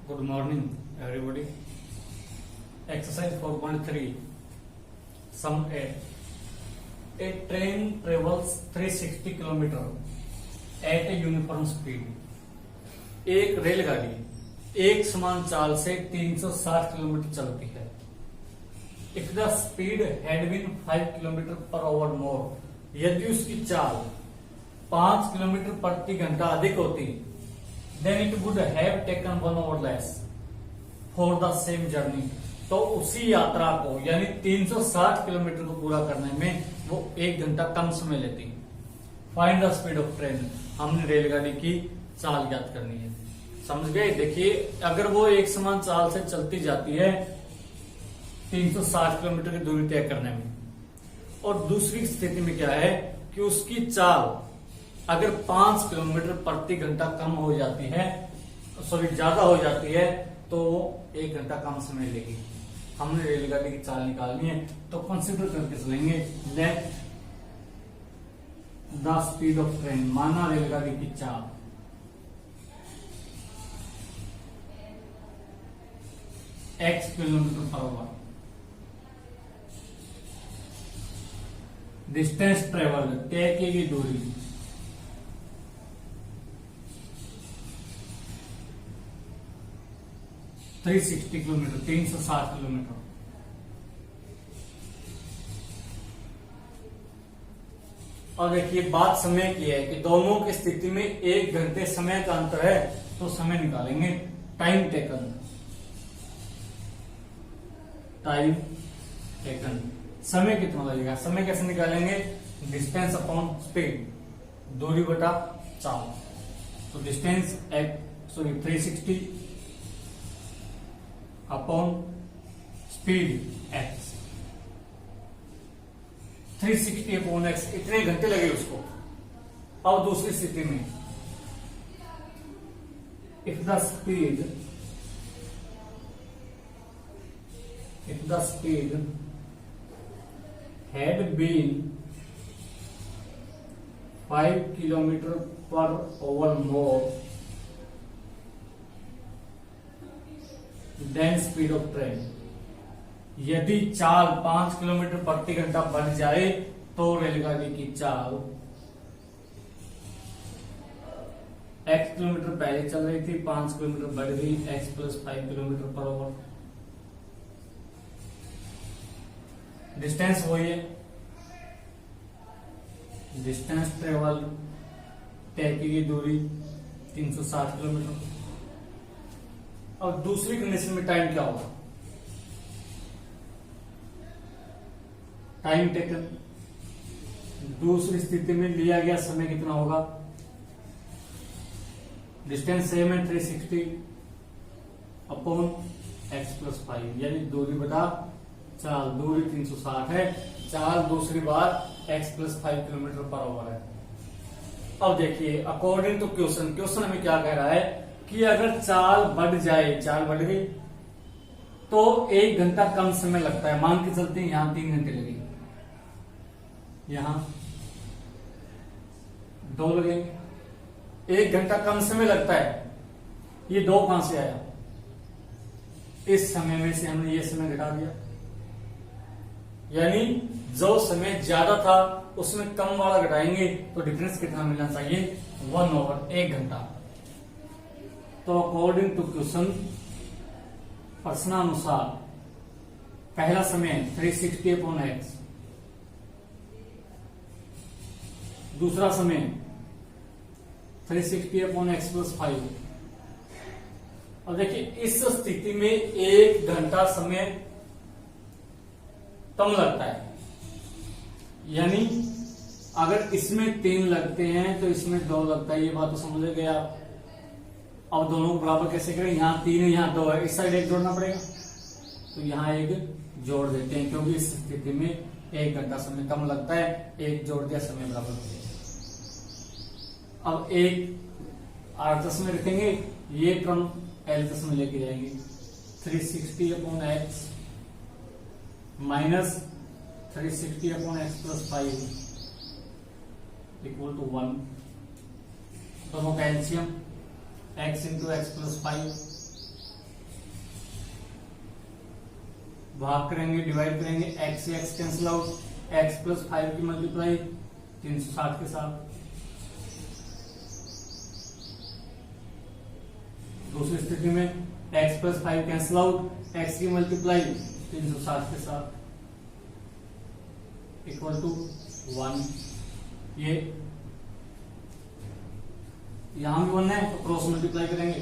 Good morning, everybody. Exercise 4.3. Sum A. A train travels 360 km at a uniform speed. एक रेलगाड़ी एक समान चाल से 360 किलोमीटर चलती है. If the speed had been 5 km per hour more, यदि उसकी चाल 5 किलोमीटर प्रति घंटा अधिक होती, then it would have taken 1 hour less for the same journey. तो उसी यात्रा को यानी 360 किलोमीटर को पूरा करने में वो 1 घंटा कम समय लेती. Find the speed of train. हमने रेलगाड़ी की चाल ज्ञात करनी है. समझ गए? देखिए, अगर वो एक समान चाल से चलती जाती है 360 किलोमीटर की दूरी तय करने में, और दूसरी स्थिति में क्या है कि उसकी चाल अगर 5 किलोमीटर प्रति घंटा कम हो जाती है, ज्यादा हो जाती है, तो 1 घंटा कम समय लेगी. हमने रेलगाड़ी की चाल निकालनी है, तो कंसिडर करके चलेंगे. Let the speed of train. माना रेलगाड़ी की चाल x kilometre per hour. Distance travel, तय की गई दूरी, $360 किलोमीटर, 360 किलोमीटर. और देखिए, बात समय की है कि दोनों की स्थिति में 1 घंटे समय का अंतर है, तो समय निकालेंगे. Time taken. टाइम टेकन, समय कितना लगेगा? समय कैसे निकालेंगे? डिस्टेंस अपॉन स्पीड, दूरी बटा चाल. तो distance 360 upon speed x. 360 upon x, इतने घंटे लगे उसको. अब दूसरी स्थिति में, if the speed had been 5 kilometer per hour more than speed of train. यदि चाल 5 किलोमीटर प्रति घंटा बढ़ जाए तो रेलगाड़ी की चाल x किलोमीटर पहले चल रही थी, 5 किलोमीटर बढ़ गई, x plus 5 kilometre per hour. Distance वही है, डिस्टेंस ट्रेवल, तय की गई दूरी 360 किलोमीटर. और दूसरी कंडीशन में टाइम क्या होगा? Time taken. दूसरी स्थिति में लिया गया समय कितना होगा? डिस्टेंस सेम है 360 अपॉन x प्लस 5, यानी दूरी बटा चाल. दूरी 360 है, चाल दूसरी बार x plus 5 kilometre per hour है. अब देखिए, अकॉर्डिंग टू क्वेश्चन हमें क्या कह रहा है कि अगर चाल बढ़ जाए, चाल बढ़ गई तो 1 घंटा कम समय लगता है. मान के चलते हैं यहां 3 घंटे लगे, यहां 2 लगेंगे, 1 घंटा कम समय लगता है. ये 2 कहां से आया? इस समय में से हमने ये समय घटा दिया, यानी जो समय ज्यादा था उसमें कम वाला घटाएंगे, तो डिफरेंस कितना मिलना चाहिए? 1 ओवर 1 घंटा. तो अकॉर्डिंग टू क्वेश्चन, प्रश्नानुसार पहला समय 360 अपॉन x, दूसरा समय 360 अपॉन x प्लस 5. और देखिए, इस स्थिति में 1 घंटा समय कम लगता है, यानी अगर इसमें 3 लगते हैं तो इसमें 2 लगता है. ये बात तो समझ गए आप. अब दोनों को बराबर कैसे करें? यहाँ 3 है, यहाँ 2 है, इस साइड 1 जोड़ना पड़ेगा, तो यहाँ 1 जोड़ देते हैं, क्योंकि इस स्थिति में 1 घंटा समय कम लगता है. 1 जोड़ दिया, समय बराबर हो गया. अब 1 8 में रखेंगे, ये क्रम L में लेके जाएंगे. 360 upon x minus 360 upon x plus 5 equal to 1. दोनों का LCM x into x plus 5 भाग करेंगे, डिवाइड करेंगे, x से x cancel out, x plus 5 की मल्टीप्लाई 360 के साथ। दूसरी स्थिति में x plus 5 cancel out, x की मल्टीप्लाई 360 के साथ इक्वल टू 1। ये यहां भी 1 है तो क्रॉस मल्टीप्लाई करेंगे।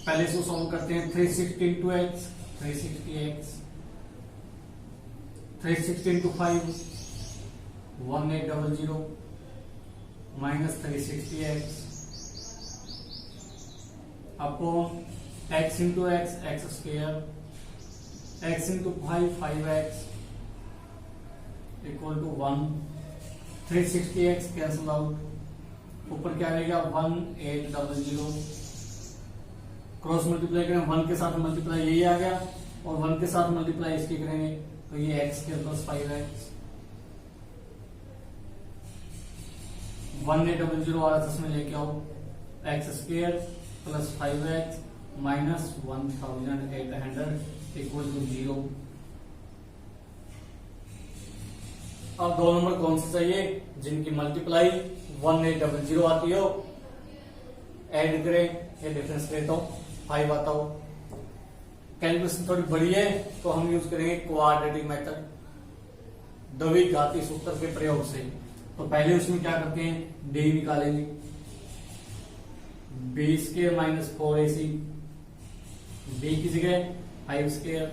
पहले से सॉल्व करते हैं। 360 into x 360x, 360 into 5 1800 minus 360x upon x into x x square, x into 5x equal to 1। 360x cancel out, ऊपर क्या रहेगा 1800, क्रॉस मल्टीप्लाई करें 1 के साथ मल्टीप्लाई यही आ गया और 1 के साथ मल्टीप्लाई इसकी करेंगे तो ये x के प्लस 5x 1800 आ रहा था, इसमें लेके आओ x square plus 5x minus 1800 equal to 0। अब 2 नंबर कौन से चाहिए जिनकी मल्टीप्लाई 1800 आती हो, ऐड करें, ये डिफरेंस लेता हूं 5 आता हो। कैलकुलेशन थोड़ी बड़ी है तो हम यूज करेंगे क्वाड्रेटिक मेथड, द्विघाती सूत्र के प्रयोग से। तो पहले उसमें क्या करते हैं, डी निकालेंगे, B square minus 4ac, B की जगह 5 स्क्वायर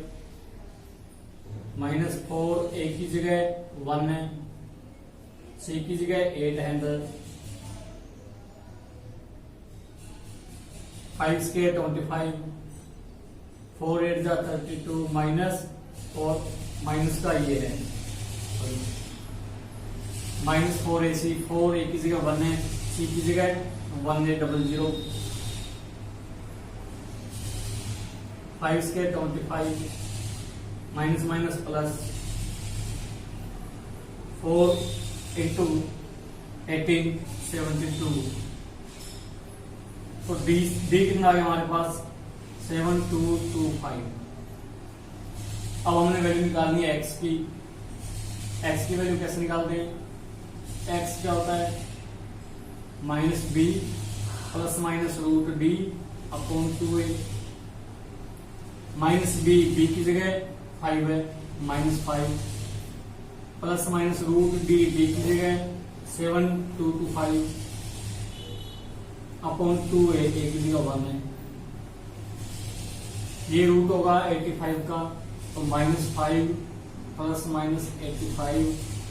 माइनस 4a की जगह 1 है, सी की जगह 800, 5 स्क्वायर 25, 4 8 जा 32 माइनस 4 माइनस का ये है माइनस 4ac, 4a की जगह 1 है, सी की जगह 1800, 5 square 25 minus minus plus 4 into 18 72। तो डी कितना आ गया हमारे पास 7225। अब हमने वैल्यू निकालनी है x की। x की वैल्यू कैसे निकालते हैं, x क्या होता है minus b plus minus root d upon 2a, minus b की जगह 5 है minus 5 plus minus root d की जगह 7225 अपॉन 2a की जगह 1 है। ये रूट होगा 85 का तो minus 5 plus minus 85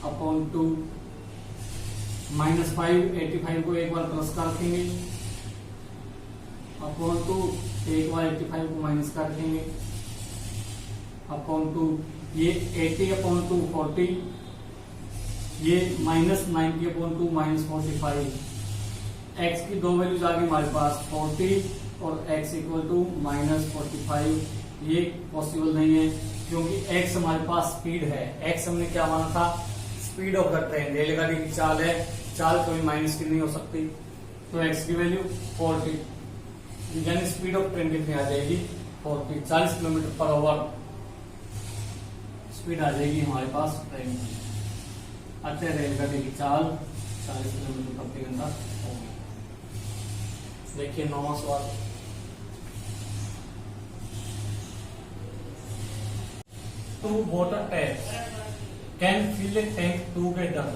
upon 2, minus 5 85 को एक बार प्लस कर रखेंगे अपॉन 2, एक बार 85 को माइनस कर रखेंगे अपॉन 2, ये 80 अपॉन 2 40, ये माइनस 90 अपॉन 2 माइनस 45। x की दो वैल्यूज आ गई हमारे पास 40 और x इक्वल टू माइनस 45। ये पॉसिबल नहीं है क्योंकि x हमारे पास स्पीड है। x हमने क्या माना था, स्पीड ऑफ द ट्रेन, रेलगाड़ी की चाल है, चाल कभी माइनस की नहीं हो सकती। तो x की वैल्यू 40, यानी स्पीड ऑफ ट्रेन कितनी आ जाएगी 40, 40 किलोमीटर पर आवर स्पीड आ जाएगी हमारे पास ट्रेन की। अतः रेलगाड़ी की चाल 40 किलोमीटर प्रति घंटा होगी। देखिए 9वां सवाल, two water taps can fill a tank together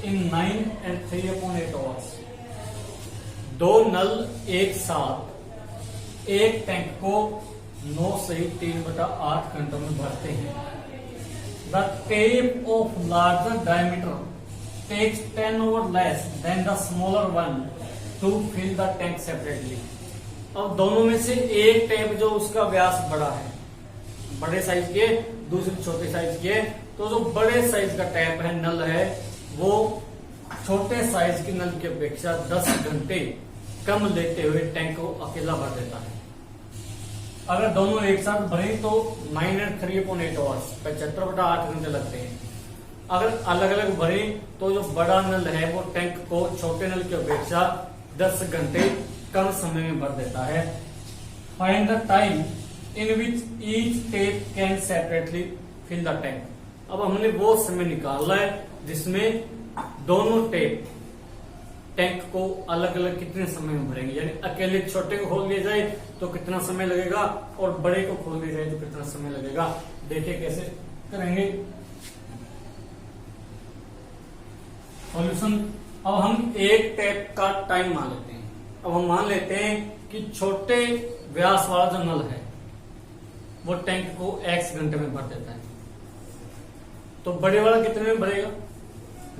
in 9 and 3/8 hours। दो नल एक साथ एक टैंक को 9 से 3/8 घंटों में भरते हैं। The tape of larger diameter takes 10 over less than the smaller one to fill the tank separately। अब दोनों में से एक टैप जो उसका व्यास बड़ा है, बड़े साइज के, दूसरी छोटे साइज के, तो जो बड़े साइज का टैप है, नल है, वो छोटे साइज की नल की अपेक्षा 10 घंटे कम लेते हुए टैंक को अकेला भर देता है। अगर दोनों एक साथ भरे तो 9 and 3/8 hours 75/8 घंटे लगते हैं। अगर अलग अलग भरे तो जो बड़ा नल है वो टैंक को छोटे नल की अपेक्षा 10 घंटे कम समय में भर देता है। Find the time in which each tap can separately fill the tank. अब हमने वो समय निकालना है जिसमें दोनों टेप टैंक को अलग अलग कितने समय में भरेंगे, यानी अकेले छोटे को खोल दिया जाए तो कितना समय लगेगा और बड़े को खोल दिया जाए तो कितना समय लगेगा। देखिए कैसे करेंगे सॉल्यूशन। अब हम एक टैप का टाइम मान लेते हैं। अब हम मान लेते हैं कि छोटे व्यास वाला जो नल है वो टैंक को x घंटे में भर देता है, तो बड़े वाला कितने में भरेगा?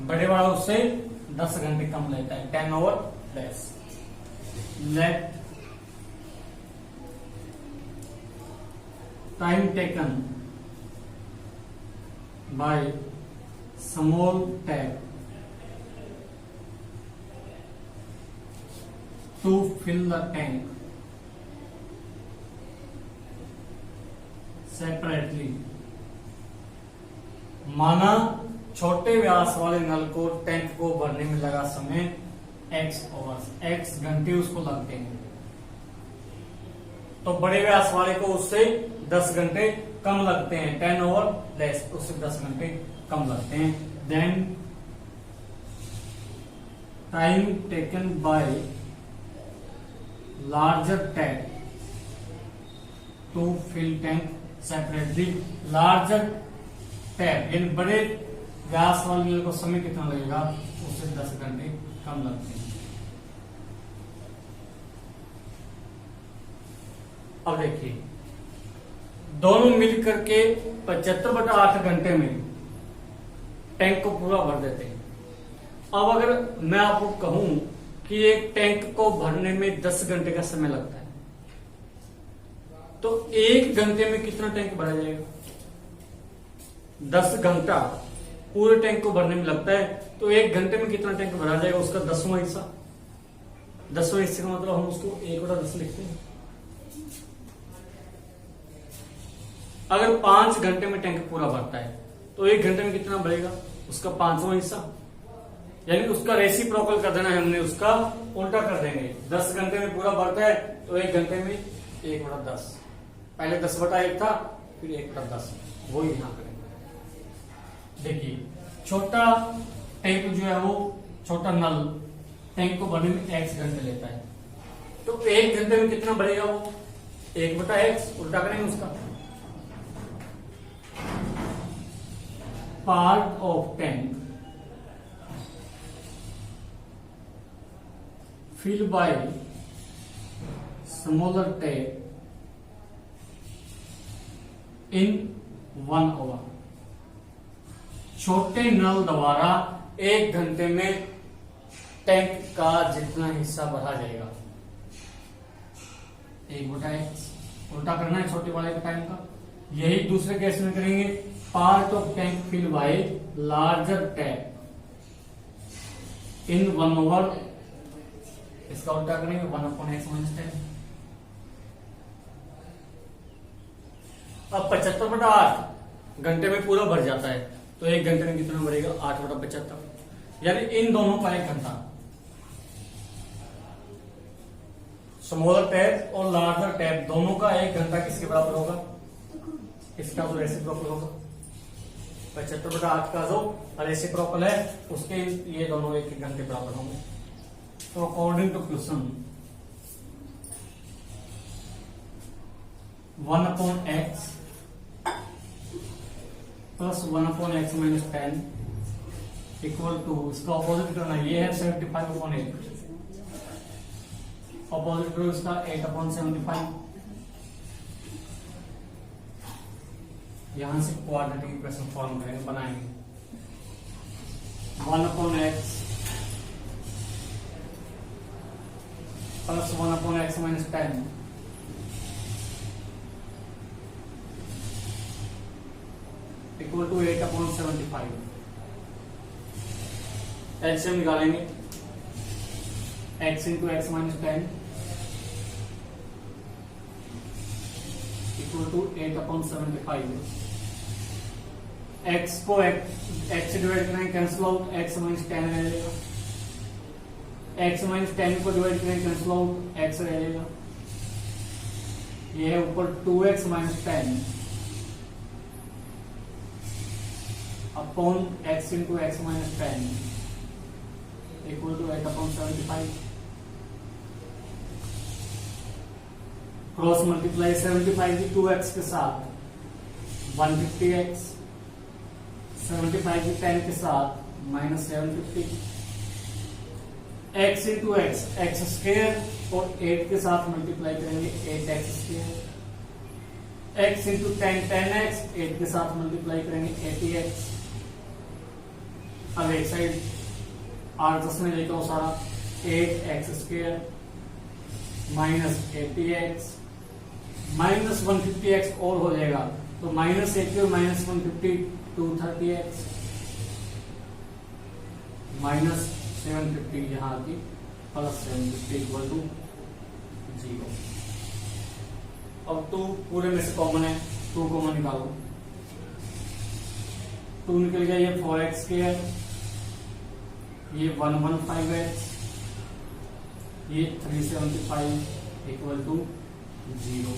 बड़े वाला उससे 10 घंटे कम लेता है, 10 over less. Let time taken by small tap to fill the tank separately. माना छोटे व्यास वाले नल को टैंक को भरने में लगा समय x आवर्स, x घंटे उसको लगते हैं, तो बड़े व्यास वाले को उससे 10 घंटे कम लगते हैं, 10 ओवर लेस, उससे 10 घंटे कम लगते हैं। Then time taken by larger tap to fill tank separately. Larger tap यानी बड़े व्यास वाले नल को समय कितना लगेगा? उससे 10 घंटे कम लगते हैं। अब देखिए दोनों मिलकर के 75/8 घंटे में टैंक को पूरा भर देते हैं। अब अगर मैं आपको कहूं कि एक टैंक को भरने में 10 घंटे का समय लगता है, तो 1 घंटे में कितना टैंक भरा जाएगा? 10 घंटा पूरे टैंक को भरने में लगता है, तो 1 घंटे में कितना टैंक भरा जाएगा? उसका 10वां हिस्सा। 10वां हिस्से का मतलब हम उसको 1/10 लिखते हैं। अगर 5 घंटे में टैंक पूरा भरता है तो 1 घंटे में कितना भरेगा? उसका 5वां हिस्सा, यानी उसका रेसिप्रोकल कर देना है हमने, उसका उल्टा कर देंगे। 10 घंटे में पूरा भरता है तो 1 घंटे में 1/10। पहले 10/1 था, फिर 1/10, वो यहां करेंगे। देखिए छोटा टैंक जो है वो छोटा नल टैंक को भरने में x घंटे लेता है, तो 1 घंटे में कितना भरेगा वो? 1/x, उल्टा करेंगे उसका। Part of tank fill by smaller tap in 1 hour. छोटे नल द्वारा 1 घंटे में टैंक का जितना हिस्सा भरा जाएगा 1/x, उल्टा करना है छोटे वाले टाइम का। यही दूसरे केस में करेंगे। Part of tank fill by larger tap in 1 over, इसका उल्टा करेंगे 1/x - 10। अब 75/8 घंटे में पूरा भर जाता है, तो 1 घंटे में कितना भरेगा? 8/75, यानी इन दोनों का 1 घंटा। स्मॉलर टैप और लार्जर टैप दोनों का 1 घंटा किसके बराबर होगा? इसका जो रेसिप्रोकल होगा। 75/8 का जो रेसिप्रोकल है उसके ये दोनों 1 घंटे बराबर होंगे। तो according to question 1/x plus 1/x - 10 equal to, इसका ऑपोजिट करना है, ये है 75/8, ऑपोजिट करो इसका 8/75। यहां से क्वाड्रेटिक इक्वेशन फॉर्म करेंगे, बनाएंगे। 1/x plus 1/x - 10 equal to 8/75। LCM निकालेंगे, x into x - 10 equal to 8/75। x को x से डिवाइड करेंगे, कैंसिल आउट, x - 10 रह जाएगा। x - 10 को डिवाइड करेंगे, कैंसिल आउट, x रह जाएगा। ये है ऊपर 2x minus 10 upon x into x minus 10 equal to 8/75। Cross multiply 75 की 2x के साथ 150x, 75 की 10 के साथ minus 750, x into x x square और 8 के साथ मल्टीप्लाई करेंगे 8x square, x into 10 10x, 8 के साथ मल्टीप्लाई करेंगे 80x। अब एक साइड 8 में लेता हूं सारा 8x square minus 80x minus 150x और हो जाएगा तो माइनस 80 और माइनस 150 230x माइनस 750 यहाँ की प्लस 750 इक्वल टू 0। अब 2 पूरे में से कॉमन है, 2 कॉमन निकालो, 2 निकल गया, ये 4x स्क्वायर, ये 115x, ये 375 इक्वल टू 0।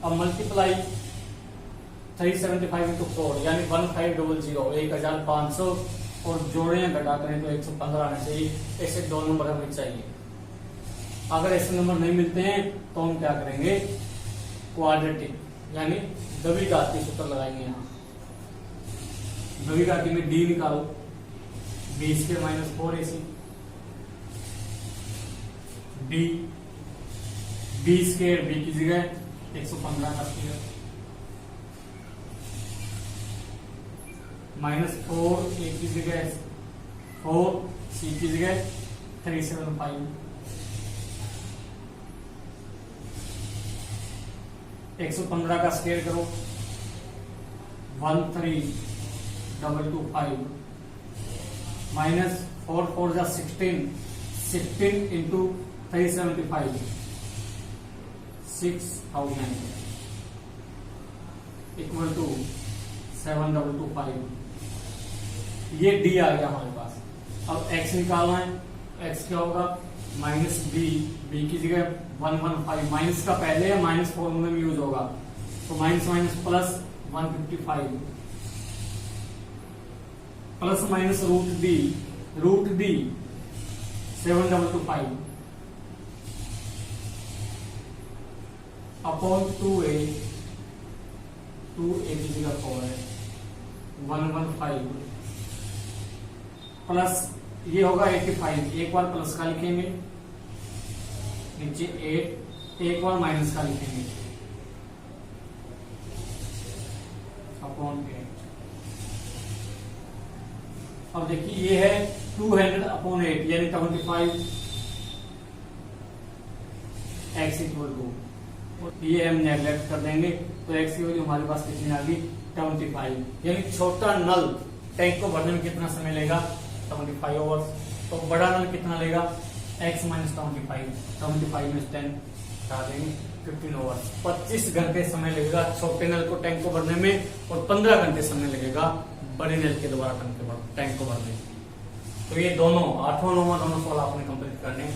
अब मल्टीप्लाई 375 इंटू 4 यानी 1500 1500 और जोड़े या घटा करें तो 115 आना चाहिए। ऐसे 2 नंबर हमें चाहिए। अगर ऐसे नंबर नहीं मिलते हैं तो हम क्या करेंगे, क्वाड्रेटिक यानी दबी घात के सूत्र लगाएंगे। यहाँ दबी घाती में d निकालो, b square minus 4ac, b square b की जगह 115 का स्क्वायर माइनस 4a की जगह 4c की जगह 375 115 का स्क्वायर करो 13225 माइनस 4 4 जा 16 इंटू 375 6000 इक्वल टू 7225। ये d आ गया हमारे पास। अब x निकालना है, x क्या होगा माइनस b की जगह 115 माइनस का पहले है माइनस फॉर्मूले में यूज होगा तो minus minus plus 155 plus minus root d 7225 upon 2a की जगह 4 है 115 प्लस ये होगा 85, एक बार प्लस का लिखेंगे नीचे 8, एक बार माइनस का लिखेंगे अपॉन 8। अब देखिए ये है 200 अपॉन 8 यानी 25 x इक्वल टू, ये हम नेगलेक्ट कर देंगे तो x की वैल्यू हमारे पास कितनी आ गई 25 यानी छोटा नल टैंक को भरने में कितना समय लेगा 25 आवर्स। तो बड़ा नल कितना लेगा x माइनस 25 में 10 हटा देंगे 15 आवर्स। 25 घंटे समय लगेगा छोटे नल को टैंक को भरने में और 15 घंटे समय लगेगा बड़े नल के द्वारा टैंक को भरने में। तो ये दोनों 8वां 9वां दोनों सवाल आपने कंप्लीट करने हैं।